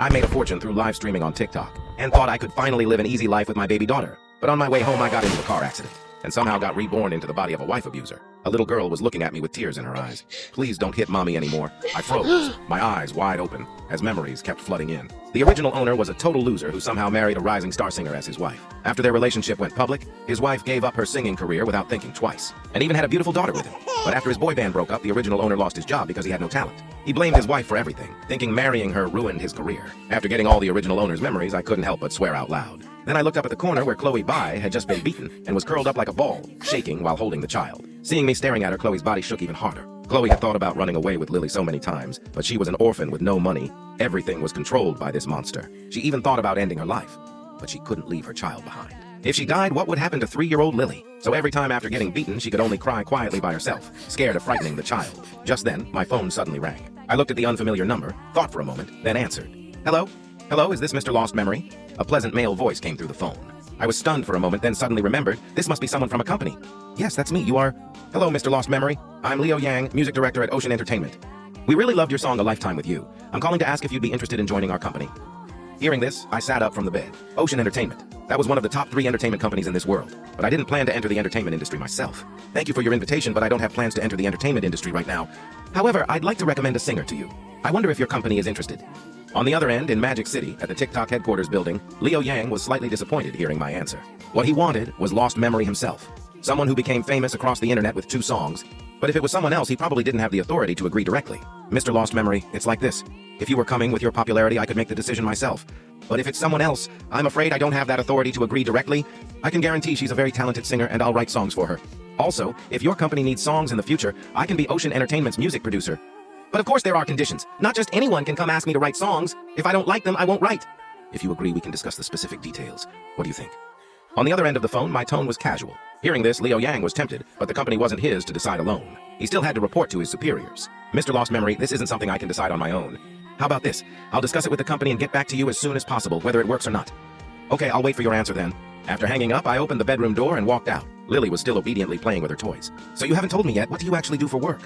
I made a fortune through live streaming on TikTok and thought I could finally live an easy life with my baby daughter. But on my way home, I got into a car accident and somehow got reborn into the body of a wife abuser. A little girl was looking at me with tears in her eyes. Please don't hit mommy anymore. I froze, my eyes wide open, as memories kept flooding in. The original owner was a total loser who somehow married a rising star singer as his wife. After their relationship went public, his wife gave up her singing career without thinking twice, and even had a beautiful daughter with him. But after his boy band broke up, the original owner lost his job because he had no talent. He blamed his wife for everything, thinking marrying her ruined his career. After getting all the original owner's memories, I couldn't help but swear out loud. Then I looked up at the corner where Chloe Bai had just been beaten and was curled up like a ball, shaking while holding the child. Seeing me staring at her, Chloe's body shook even harder. Chloe had thought about running away with Lily so many times, but she was an orphan with no money. Everything was controlled by this monster. She even thought about ending her life, but she couldn't leave her child behind. If she died, what would happen to 3-year-old Lily? So every time after getting beaten, she could only cry quietly by herself, scared of frightening the child. Just then, my phone suddenly rang. I looked at the unfamiliar number, thought for a moment, then answered. Hello? Hello, is this Mr. Lost Memory? A pleasant male voice came through the phone. I was stunned for a moment, then suddenly remembered, this must be someone from a company. Yes, that's me, you are... Hello, Mr. Lost Memory. I'm Leo Yang, music director at Ocean Entertainment. We really loved your song A Lifetime with You. I'm calling to ask if you'd be interested in joining our company. Hearing this, I sat up from the bed. Ocean Entertainment. That was one of the top 3 entertainment companies in this world. But I didn't plan to enter the entertainment industry myself. Thank you for your invitation, but I don't have plans to enter the entertainment industry right now. However, I'd like to recommend a singer to you. I wonder if your company is interested. On the other end, in Magic City, at the TikTok headquarters building, Leo Yang was slightly disappointed hearing my answer. What he wanted was Lost Memory himself. Someone who became famous across the internet with 2 songs. But if it was someone else, he probably didn't have the authority to agree directly. Mr. Lost Memory, it's like this. If you were coming with your popularity, I could make the decision myself. But if it's someone else, I'm afraid I don't have that authority to agree directly. I can guarantee she's a very talented singer and I'll write songs for her. Also, if your company needs songs in the future, I can be Ocean Entertainment's music producer. But of course there are conditions. Not just anyone can come ask me to write songs. If I don't like them, I won't write. If you agree, we can discuss the specific details. What do you think? On the other end of the phone, my tone was casual. Hearing this, Leo Yang was tempted, but the company wasn't his to decide alone. He still had to report to his superiors. Mr. Lost Memory, this isn't something I can decide on my own. How about this? I'll discuss it with the company and get back to you as soon as possible, whether it works or not. Okay, I'll wait for your answer then. After hanging up, I opened the bedroom door and walked out. Lily was still obediently playing with her toys. So you haven't told me yet, what do you actually do for work?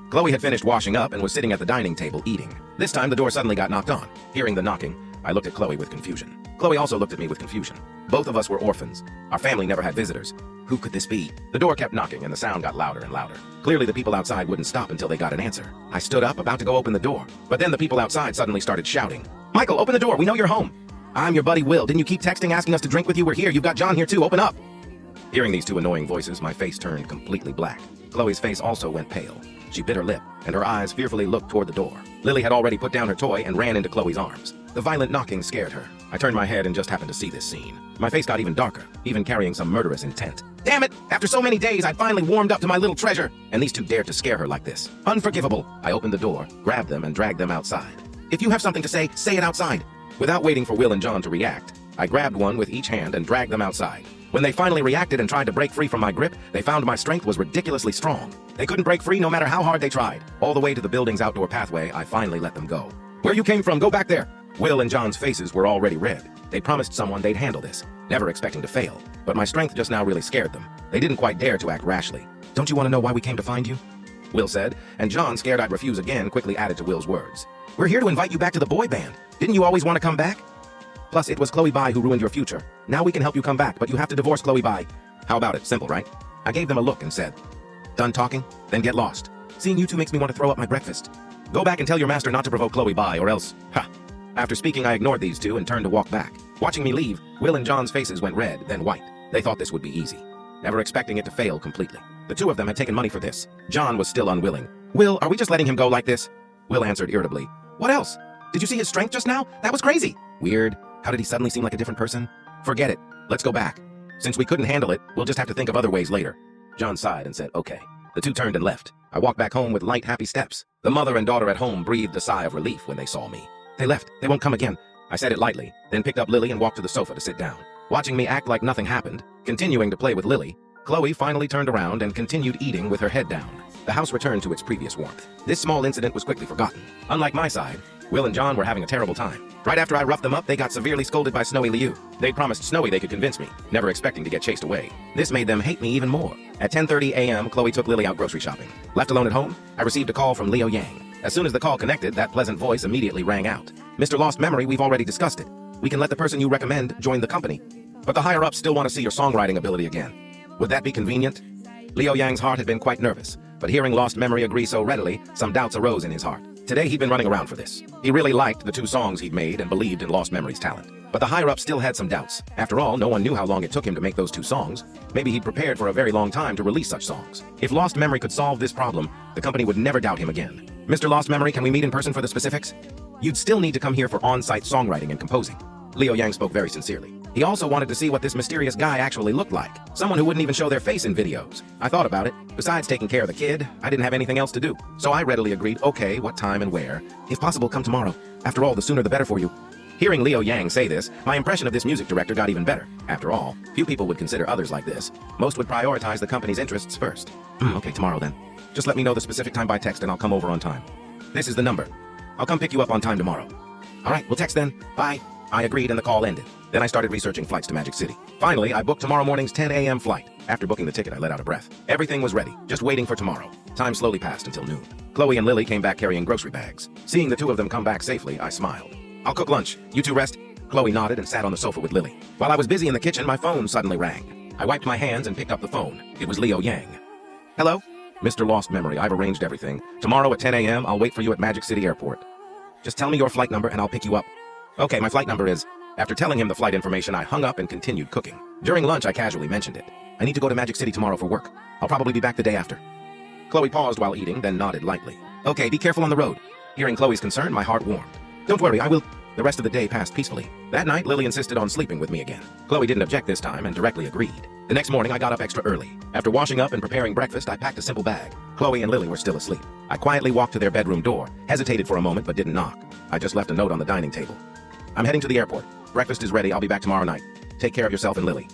Chloe had finished washing up and was sitting at the dining table eating. This time the door suddenly got knocked on. Hearing the knocking, I looked at Chloe with confusion. Chloe also looked at me with confusion. Both of us were orphans. Our family never had visitors. Who could this be? The door kept knocking and the sound got louder and louder. Clearly the people outside wouldn't stop until they got an answer. I stood up, about to go open the door. But then the people outside suddenly started shouting. Michael, open the door, we know you're home. I'm your buddy Will, didn't you keep texting asking us to drink with you? We're here, you've got John here too, open up. Hearing these 2 annoying voices, my face turned completely black. Chloe's face also went pale. She bit her lip, and her eyes fearfully looked toward the door. Lily had already put down her toy and ran into Chloe's arms. The violent knocking scared her. I turned my head and just happened to see this scene. My face got even darker, even carrying some murderous intent. Damn it! After so many days, I'd finally warmed up to my little treasure, and these 2 dared to scare her like this. Unforgivable! I opened the door, grabbed them, and dragged them outside. If you have something to say it outside. Without waiting for Will and John to react, I grabbed one with each hand and dragged them outside. When they finally reacted and tried to break free from my grip, they found my strength was ridiculously strong. They couldn't break free no matter how hard they tried. All the way to the building's outdoor pathway, I finally let them go. Where you came from, go back there! Will and John's faces were already red. They promised someone they'd handle this, never expecting to fail. But my strength just now really scared them. They didn't quite dare to act rashly. Don't you want to know why we came to find you? Will said, and John, scared I'd refuse again, quickly added to Will's words. We're here to invite you back to the boy band. Didn't you always want to come back? Plus, it was Chloe Bai who ruined your future. Now we can help you come back, but you have to divorce Chloe Bai. How about it? Simple, right? I gave them a look and said, done talking? Then get lost. Seeing you 2 makes me want to throw up my breakfast. Go back and tell your master not to provoke Chloe Bai, or else... Ha! After speaking, I ignored these 2 and turned to walk back. Watching me leave, Will and John's faces went red, then white. They thought this would be easy, never expecting it to fail completely. The 2 of them had taken money for this. John was still unwilling. Will, are we just letting him go like this? Will answered irritably. What else? Did you see his strength just now? That was crazy. Weird. How did he suddenly seem like a different person? Forget it. Let's go back. Since we couldn't handle it, we'll just have to think of other ways later. John sighed and said, okay. The 2 turned and left. I walked back home with light, happy steps. The mother and daughter at home breathed a sigh of relief when they saw me. They left. They won't come again. I said it lightly, then picked up Lily and walked to the sofa to sit down. Watching me act like nothing happened, continuing to play with Lily, Chloe finally turned around and continued eating with her head down. The house returned to its previous warmth. This small incident was quickly forgotten. Unlike my side, Will and John were having a terrible time. Right after I roughed them up, they got severely scolded by Snowy Liu. They'd promised Snowy they could convince me, never expecting to get chased away. This made them hate me even more. At 10:30 a.m., Chloe took Lily out grocery shopping. Left alone at home, I received a call from Leo Yang. As soon as the call connected, that pleasant voice immediately rang out. Mr. Lost Memory, we've already discussed it. We can let the person you recommend join the company. But the higher-ups still want to see your songwriting ability again. Would that be convenient? Liu Yang's heart had been quite nervous, but hearing Lost Memory agree so readily, some doubts arose in his heart. Today he'd been running around for this. He really liked the 2 songs he'd made and believed in Lost Memory's talent. But the higher-ups still had some doubts. After all, no one knew how long it took him to make those 2 songs. Maybe he'd prepared for a very long time to release such songs. If Lost Memory could solve this problem, the company would never doubt him again. Mr. Lost Memory, can we meet in person for the specifics? You'd still need to come here for on-site songwriting and composing. Liu Yang spoke very sincerely. He also wanted to see what this mysterious guy actually looked like. Someone who wouldn't even show their face in videos. I thought about it. Besides taking care of the kid, I didn't have anything else to do. So I readily agreed, okay, what time and where? If possible, come tomorrow. After all, the sooner the better for you. Hearing Liu Yang say this, my impression of this music director got even better. After all, few people would consider others like this. Most would prioritize the company's interests first. Okay, tomorrow then. Just let me know the specific time by text and I'll come over on time. This is the number. I'll come pick you up on time tomorrow. All right, we'll text then. Bye. I agreed and the call ended. Then I started researching flights to Magic City. Finally, I booked tomorrow morning's 10 a.m. flight. After booking the ticket, I let out a breath. Everything was ready, just waiting for tomorrow. Time slowly passed until noon. Chloe and Lily came back carrying grocery bags. Seeing the 2 of them come back safely, I smiled. I'll cook lunch. You 2 rest. Chloe nodded and sat on the sofa with Lily. While I was busy in the kitchen, my phone suddenly rang. I wiped my hands and picked up the phone. It was Liu Yang. Hello? Mr. Lost Memory, I've arranged everything. Tomorrow at 10 a.m., I'll wait for you at Magic City Airport. Just tell me your flight number and I'll pick you up. Okay, my flight number is... After telling him the flight information, I hung up and continued cooking. During lunch, I casually mentioned it. I need to go to Magic City tomorrow for work. I'll probably be back the day after. Chloe paused while eating, then nodded lightly. Okay, be careful on the road. Hearing Chloe's concern, my heart warmed. Don't worry, I will... The rest of the day passed peacefully. That night, Lily insisted on sleeping with me again. Chloe didn't object this time and directly agreed. The next morning, I got up extra early. After washing up and preparing breakfast, I packed a simple bag. Chloe and Lily were still asleep. I quietly walked to their bedroom door, hesitated for a moment but didn't knock. I just left a note on the dining table. I'm heading to the airport. Breakfast is ready. I'll be back tomorrow night. Take care of yourself and Lily.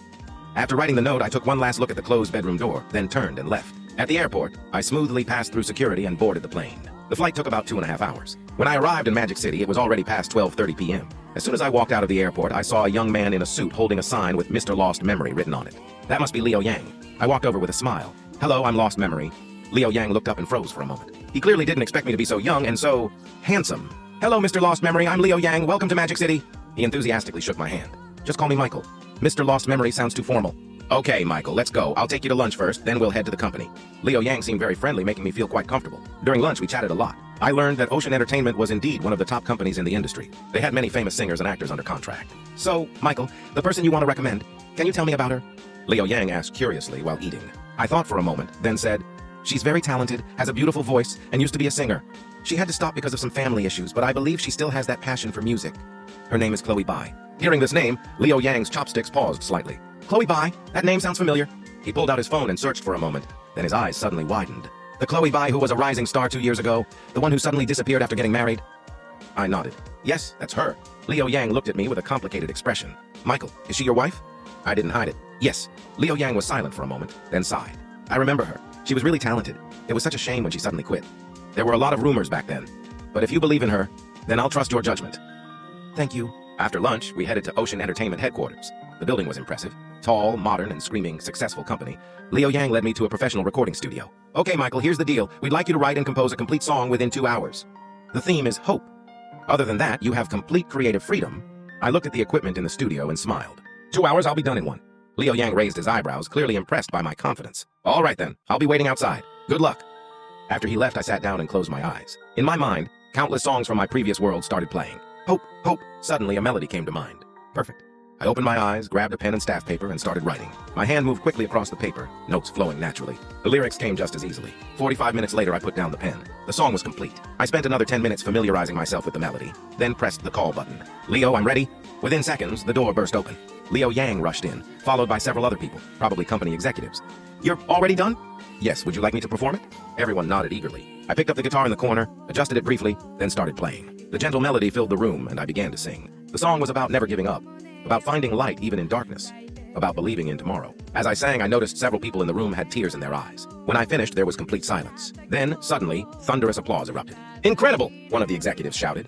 After writing the note, I took one last look at the closed bedroom door, then turned and left. At the airport, I smoothly passed through security and boarded the plane. The flight took about 2.5 hours. When I arrived in Magic City, it was already past 12:30 p.m. As soon as I walked out of the airport, I saw a young man in a suit holding a sign with Mr. Lost Memory written on it. That must be Liu Yang. I walked over with a smile. Hello, I'm Lost Memory. Liu Yang looked up and froze for a moment. He clearly didn't expect me to be so young and so handsome. Hello, Mr. Lost Memory. I'm Liu Yang. Welcome to Magic City. He enthusiastically shook my hand. Just call me Michael. Mr. Lost Memory sounds too formal. Okay, Michael, let's go. I'll take you to lunch first, then we'll head to the company. Liu Yang seemed very friendly, making me feel quite comfortable. During lunch, we chatted a lot. I learned that Ocean Entertainment was indeed one of the top companies in the industry. They had many famous singers and actors under contract. So, Michael, the person you want to recommend, can you tell me about her? Liu Yang asked curiously while eating. I thought for a moment, then said, she's very talented, has a beautiful voice, and used to be a singer. She had to stop because of some family issues, but I believe she still has that passion for music. Her name is Chloe Bai. Hearing this name, Liu Yang's chopsticks paused slightly. Chloe Bai? That name sounds familiar. He pulled out his phone and searched for a moment. Then his eyes suddenly widened. The Chloe Bai who was a rising star 2 years ago? The one who suddenly disappeared after getting married? I nodded. Yes, that's her. Liu Yang looked at me with a complicated expression. Michael, is she your wife? I didn't hide it. Yes. Liu Yang was silent for a moment, then sighed. I remember her. She was really talented. It was such a shame when she suddenly quit. There were a lot of rumors back then. But if you believe in her, then I'll trust your judgment. Thank you. After lunch, we headed to Ocean Entertainment headquarters. The building was impressive. Tall, modern, and screaming successful company. Liu Yang led me to a professional recording studio. Okay, Michael, here's the deal. We'd like you to write and compose a complete song within 2 hours. The theme is hope. Other than that, you have complete creative freedom. I looked at the equipment in the studio and smiled. 2 hours, I'll be done in one. Liu Yang raised his eyebrows, clearly impressed by my confidence. All right then, I'll be waiting outside. Good luck. After he left, I sat down and closed my eyes. In my mind, countless songs from my previous world started playing. Hope, hope. Suddenly, a melody came to mind. Perfect. I opened my eyes, grabbed a pen and staff paper, and started writing. My hand moved quickly across the paper, notes flowing naturally. The lyrics came just as easily. 45 minutes later, I put down the pen. The song was complete. I spent another 10 minutes familiarizing myself with the melody, then pressed the call button. Leo, I'm ready. Within seconds, the door burst open. Liu Yang rushed in, followed by several other people, probably company executives. You're already done? Yes, would you like me to perform it? Everyone nodded eagerly. I picked up the guitar in the corner, adjusted it briefly, then started playing. The gentle melody filled the room, and I began to sing. The song was about never giving up, about finding light even in darkness, about believing in tomorrow. As I sang, I noticed several people in the room had tears in their eyes. When I finished, there was complete silence. Then, suddenly, thunderous applause erupted. Incredible! One of the executives shouted.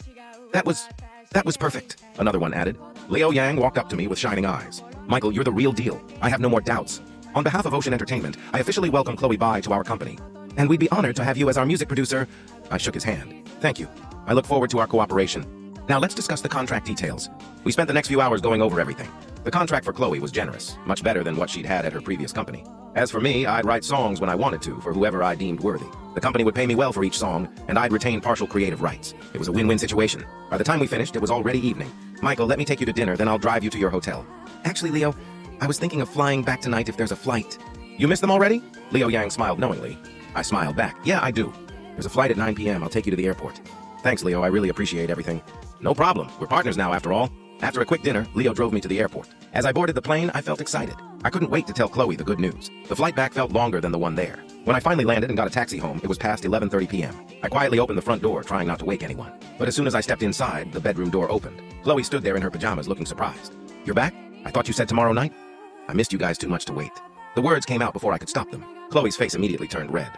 That was perfect, another one added. Liu Yang walked up to me with shining eyes. Michael, you're the real deal. I have no more doubts. On behalf of Ocean Entertainment, I officially welcome Chloe Bai to our company. And we'd be honored to have you as our music producer. I shook his hand. Thank you. I look forward to our cooperation. Now let's discuss the contract details. We spent the next few hours going over everything. The contract for Chloe was generous, much better than what she'd had at her previous company. As for me, I'd write songs when I wanted to for whoever I deemed worthy. The company would pay me well for each song, and I'd retain partial creative rights. It was a win-win situation. By the time we finished, it was already evening. Michael, let me take you to dinner, then I'll drive you to your hotel. Actually, Leo, I was thinking of flying back tonight if there's a flight. You missed them already? Leo Yang smiled knowingly. I smiled back. Yeah, I do. There's a flight at 9 p.m. I'll take you to the airport. Thanks, Leo. I really appreciate everything. No problem. We're partners now, after all. After a quick dinner, Leo drove me to the airport. As I boarded the plane, I felt excited. I couldn't wait to tell Chloe the good news. The flight back felt longer than the one there. When I finally landed and got a taxi home, it was past 11:30 p.m. I quietly opened the front door, trying not to wake anyone. But as soon as I stepped inside, the bedroom door opened. Chloe stood there in her pajamas, looking surprised. You're back? I thought you said tomorrow night? I missed you guys too much to wait. The words came out before I could stop them. Chloe's face immediately turned red.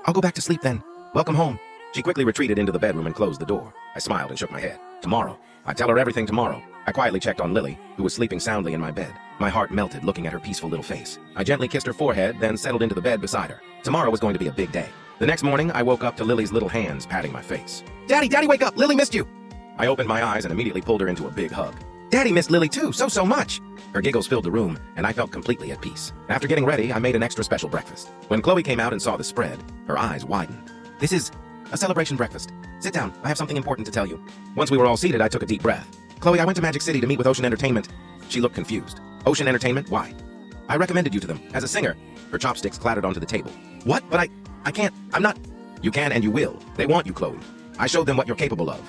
I'll go back to sleep then. Welcome home. She quickly retreated into the bedroom and closed the door. I smiled and shook my head. Tomorrow. I'd tell her everything tomorrow. I quietly checked on Lily, who was sleeping soundly in my bed. My heart melted looking at her peaceful little face. I gently kissed her forehead, then settled into the bed beside her. Tomorrow was going to be a big day. The next morning, I woke up to Lily's little hands patting my face. Daddy, wake up! Lily missed you! I opened my eyes and immediately pulled her into a big hug. Daddy missed Lily too, so much! Her giggles filled the room, and I felt completely at peace. After getting ready, I made an extra special breakfast. When Chloe came out and saw the spread, her eyes widened. This is a celebration breakfast. Sit down, I have something important to tell you. Once we were all seated, I took a deep breath. Chloe, I went to Magic City to meet with Ocean Entertainment. She looked confused. Ocean Entertainment? Why? I recommended you to them, as a singer. Her chopsticks clattered onto the table. What? But I can't, I'm not. You can and you will. They want you, Chloe. I showed them what you're capable of.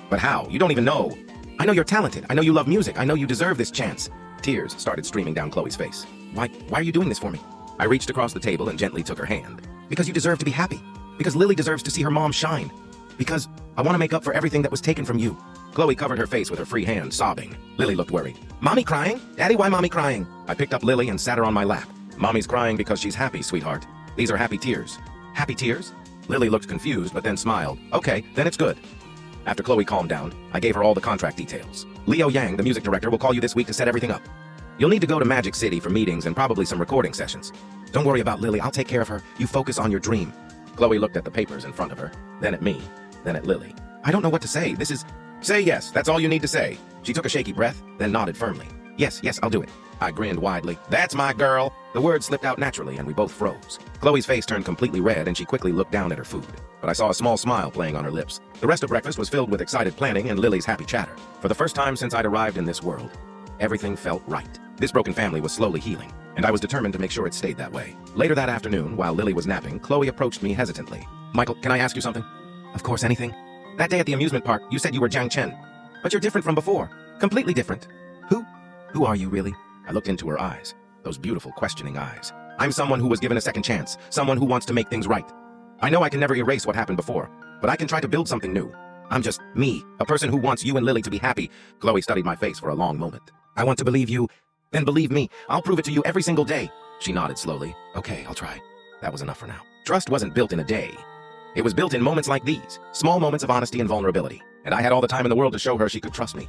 But how? You don't even know. I know you're talented. I know you love music. I know you deserve this chance. Tears started streaming down Chloe's face. Why are you doing this for me? I reached across the table and gently took her hand. Because you deserve to be happy. Because Lily deserves to see her mom shine. Because I want to make up for everything that was taken from you. Chloe covered her face with her free hand, sobbing. Lily looked worried. Mommy crying? Daddy, why mommy crying? I picked up Lily and sat her on my lap. Mommy's crying because she's happy, sweetheart. These are happy tears. Happy tears? Lily looked confused, but then smiled. Okay, then it's good. After Chloe calmed down, I gave her all the contract details. Leo Yang, the music director, will call you this week to set everything up. You'll need to go to Magic City for meetings and probably some recording sessions. Don't worry about Lily, I'll take care of her. You focus on your dream. Chloe looked at the papers in front of her, then at me, then at Lily. I don't know what to say. This is... Say yes, that's all you need to say. She took a shaky breath, then nodded firmly. Yes, I'll do it. I grinned widely. That's my girl. The words slipped out naturally and we both froze. Chloe's face turned completely red and she quickly looked down at her food. But I saw a small smile playing on her lips. The rest of breakfast was filled with excited planning and Lily's happy chatter. For the first time since I'd arrived in this world, everything felt right. This broken family was slowly healing, and I was determined to make sure it stayed that way. Later that afternoon, while Lily was napping, Chloe approached me hesitantly. Michael, can I ask you something? Of course, anything. That day at the amusement park, you said you were Jiang Chen. But you're different from before. Completely different. Who are you really? I looked into her eyes. Those beautiful, questioning eyes. I'm someone who was given a second chance. Someone who wants to make things right. I know I can never erase what happened before, but I can try to build something new. I'm just me, a person who wants you and Lily to be happy. Chloe studied my face for a long moment. I want to believe you. Then believe me. I'll prove it to you every single day. She nodded slowly. Okay, I'll try. That was enough for now. Trust wasn't built in a day. It was built in moments like these. Small moments of honesty and vulnerability. And I had all the time in the world to show her she could trust me.